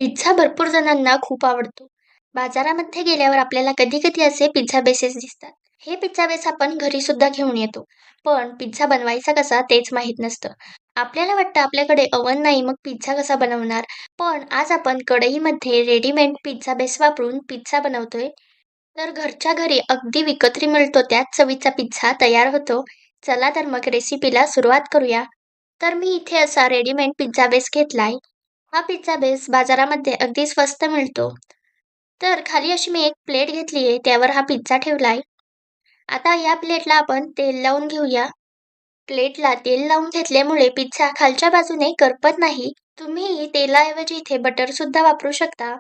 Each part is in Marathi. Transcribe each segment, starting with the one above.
पिझ्झा भरपूर जणांना खूप आवडतो. बाजारामध्ये गेल्यावर आपल्याला कधी-कधी असे पिझ्झा बेसेस दिसतात. हे पिझ्झा बेस आपण घरी सुद्धा घेऊन येतो. पण पिझ्झा बनवायचा कसा तेच माहीत नसतं. आपल्याला वाटतं आपल्याकडे ओव्हन नाही मग पिझ्झा कसा बनवणार? पण आज आपण कढईमध्ये रेडीमेड पिझ्झा बेस वापरून पिझ्झा बनवतोय. तर घरच्या घरी अगदी विकत्री मिळतो त्याच चवीचा पिझ्झा तयार होतो. चला तर मग रेसिपीला सुरुवात करूया. तर मी इथे असा रेडीमेड पिझ्झा बेस घेतलाय. हा पिझ्झा बेस बाजारामध्ये अगदी स्वस्त मिळतो. तर खाली अशी मी एक प्लेट घेतली आहे, त्यावर हा पिझ्झा ठेवलाय. आता या प्लेटला आपण तेल लावून घेऊया. प्लेटला तेल लावून घेतल्यामुळे पिझ्झा खालच्या बाजूने करपत नाही. तुम्ही तेलाऐवजी इथे बटर सुद्धा वापरू शकता.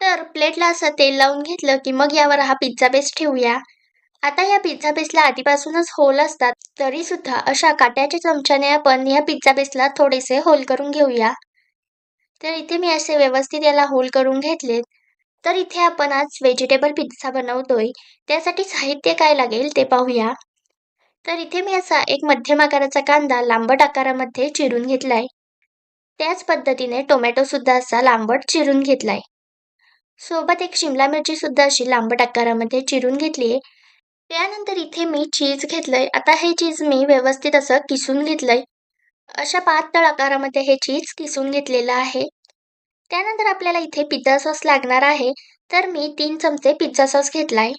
तर प्लेटला असं तेल लावून घेतलं की मग यावर हा पिझ्झा बेस ठेवूया. आता या पिझ्झा बेसला आधीपासूनच होल असतात, तरी सुद्धा अशा काट्याच्या चमच्याने आपण या पिझ्झा बेसला थोडेसे होल करून घेऊया. तर इथे मी असे व्यवस्थित याला होल करून घेतलेत. तर इथे आपण आज व्हेजिटेबल पिझ्झा बनवतोय. त्यासाठी साहित्य काय लागेल ते पाहूया. तर इथे मी असा एक मध्यम आकाराचा कांदा लांबट आकारामध्ये चिरून घेतलाय. त्याच पद्धतीने टोमॅटो सुद्धा असा लांबट चिरून घेतलाय. सोबत एक शिमला मिरची सुद्धा अशी लांबट आकारामध्ये चिरून घेतलीये. त्यानंतर इथे मी चीज घेतलंय. आता हे चीज मी व्यवस्थित असं किसून घेतलंय. अशा पातळ आकारामध्ये हे चीज किसून घेतलेलं आहे. त्यानंतर आपल्याला इथे पिझ्झा सॉस लागणार आहे. तर मी 3 चमचे पिझ्झा सॉस घेतलाय.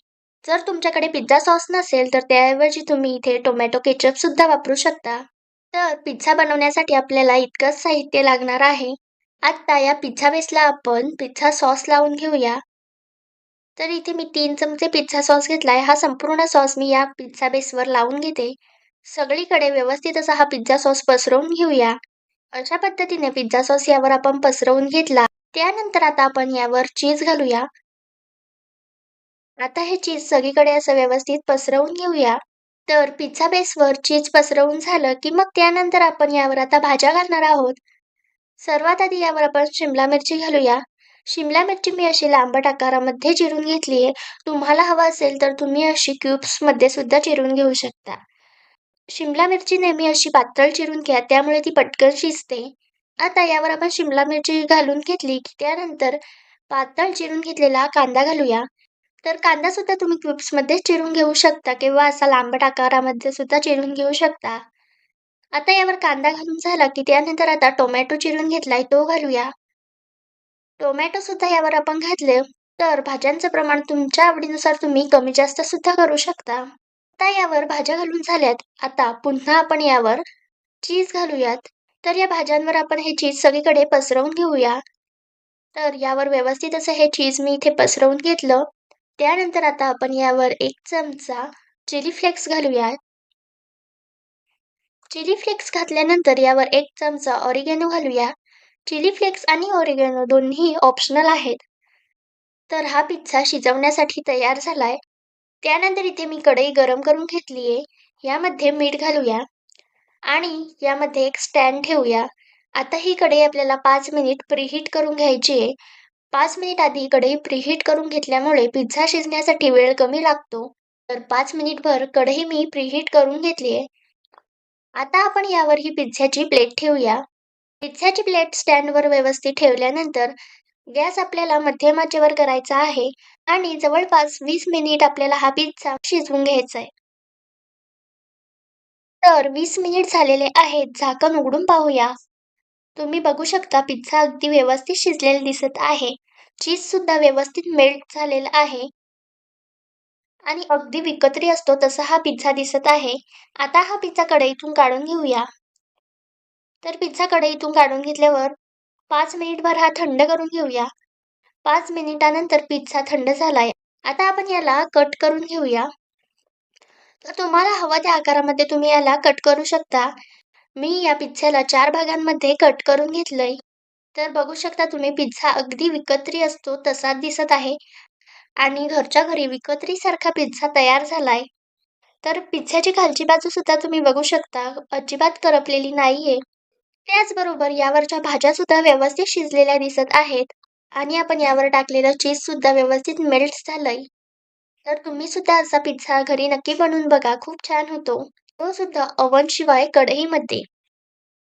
जर तुमच्याकडे पिझ्झा सॉस नसेल तर त्याऐवजी तुम्ही इथे टोमॅटो केचप सुद्धा वापरू शकता. तर पिझ्झा बनवण्यासाठी आपल्याला इतकंच साहित्य लागणार आहे. आता या पिझ्झा बेसला आपण पिझ्झा सॉस लावून घेऊया. तर इथे मी 3 चमचे पिझ्झा सॉस घेतलाय. हा संपूर्ण सॉस मी या पिझ्झा बेसवर लावून घेते. सगळीकडे व्यवस्थित असा हा पिझ्झा सॉस पसरवून घेऊया. अशा पद्धतीने पिझ्झा सॉस यावर आपण पसरवून घेतला. त्यानंतर आता आपण यावर चीज घालूया. आता हे चीज सगळीकडे असं व्यवस्थित पसरवून घेऊया. तर पिझ्झा बेसवर चीज पसरवून झालं की मग त्यानंतर आपण यावर आता भाज्या घालणार आहोत. सर्वात आधी यावर आपण शिमला मिरची घालूया. शिमला मिरची मी अशी लांबट आकारामध्ये चिरून घेतली आहे. तुम्हाला हवं असेल तर तुम्ही अशी क्यूब्समध्ये सुद्धा चिरून घेऊ शकता. शिमला मिरची नेहमी अशी पातळ चिरून घ्या, त्यामुळे ती पटकन शिजते. आता यावर आपण शिमला मिरची घालून घेतली की त्यानंतर पातळ चिरून घेतलेला कांदा घालूया. तर कांदा सुद्धा तुम्ही क्यूब्समध्ये चिरून घेऊ शकता किंवा असा लांबट आकारामध्ये सुद्धा चिरून घेऊ शकता. आता यावर कांदा घालून झाला की त्यानंतर आता टोमॅटो चिरून घेतलाय तो घालूया. टोमॅटो सुद्धा यावर आपण घातले. तर भाज्यांचं प्रमाण तुमच्या आवडीनुसार तुम्ही कमी जास्त सुद्धा करू शकता. आता यावर भाज्या घालून झाल्यात. आता पुन्हा आपण यावर चीज घालूयात. तर या भाज्यांवर आपण हे चीज सगळीकडे पसरवून घेऊया. तर यावर व्यवस्थित असं हे चीज मी इथे पसरवून घेतलं. त्यानंतर आता आपण यावर 1 चमचा चिली फ्लेक्स घालूया. चिली फ्लेक्स घातल्यानंतर यावर 1 चमचा ऑरिगॅनो घालूया. चिली फ्लेक्स आणि ऑरिगॅनो दोन्ही ऑप्शनल आहेत. तर हा पिझ्झा शिजवण्यासाठी तयार झालाय. त्यानंतर इथे मी कढई गरम करून घेतलीये. यामध्ये मीठ घालूया आणि यामध्ये एक स्टँड ठेवूया. आता ही कढई आपल्याला 5 मिनिट प्रीहीट करून घ्यायची आहे. 5 मिनिट आधी कढई प्रीहीट करून घेतल्यामुळे पिझ्झा शिजण्यासाठी वेळ कमी लागतो. तर 5 मिनिटभर कढई मी प्रीहीट करून घेतली आहे. आता आपण यावर ही पिझ्झाची प्लेट ठेवूया. पिझ्झाची प्लेट स्टँडवर व्यवस्थित ठेवल्यानंतर गॅस आपल्याला मध्यम आचेवर करायचा आहे आणि जवळपास 20 मिनिट आपल्याला हा पिझ्झा शिजवून घ्यायचा आहे. तर 20 मिनिट झालेले आहेत. झाकण उघडून पाहूया. तुम्ही बघू शकता पिझ्झा अगदी व्यवस्थित शिजलेला दिसत आहे. चीज सुद्धा व्यवस्थित मेल्ट झालेला आहे आणि अगदी विकतरी असतो तसा हा पिझ्झा दिसत आहे. आता हा पिझ्झा कढईतून काढून घेऊया. तर पिझ्झा कढईतून काढून घेतल्यावर 5 मिनिटभर हा थंड करून घेऊया. 5 मिनिटानंतर पिझ्झा थंड झालाय. आता आपण याला कट करून घेऊया. तर तुम्हाला हवं त्या आकारामध्ये तुम्ही याला कट करू शकता. मी या पिझ्झ्याला 4 भागांमध्ये कट करून घेतलंय. तर बघू शकता तुम्ही पिझ्झा अगदी विकतरी असतो तसाच दिसत आहे आणि घरच्या घरी विकतरीसारखा पिझ्झा तयार झालाय. तर पिझ्झ्याची खालची बाजू सुद्धा तुम्ही बघू शकता, अजिबात करपलेली नाहीये. त्याचबरोबर यावरच्या भाज्या सुद्धा व्यवस्थित शिजलेल्या दिसत आहेत आणि आपण यावर टाकलेलं चीज सुद्धा व्यवस्थित मेल्ट झालंय. तर तुम्ही सुद्धा असा पिझ्झा घरी नक्की बनवून बघा, खूप छान होतो. तो सुद्धा ओव्हन शिवाय कढईमध्ये.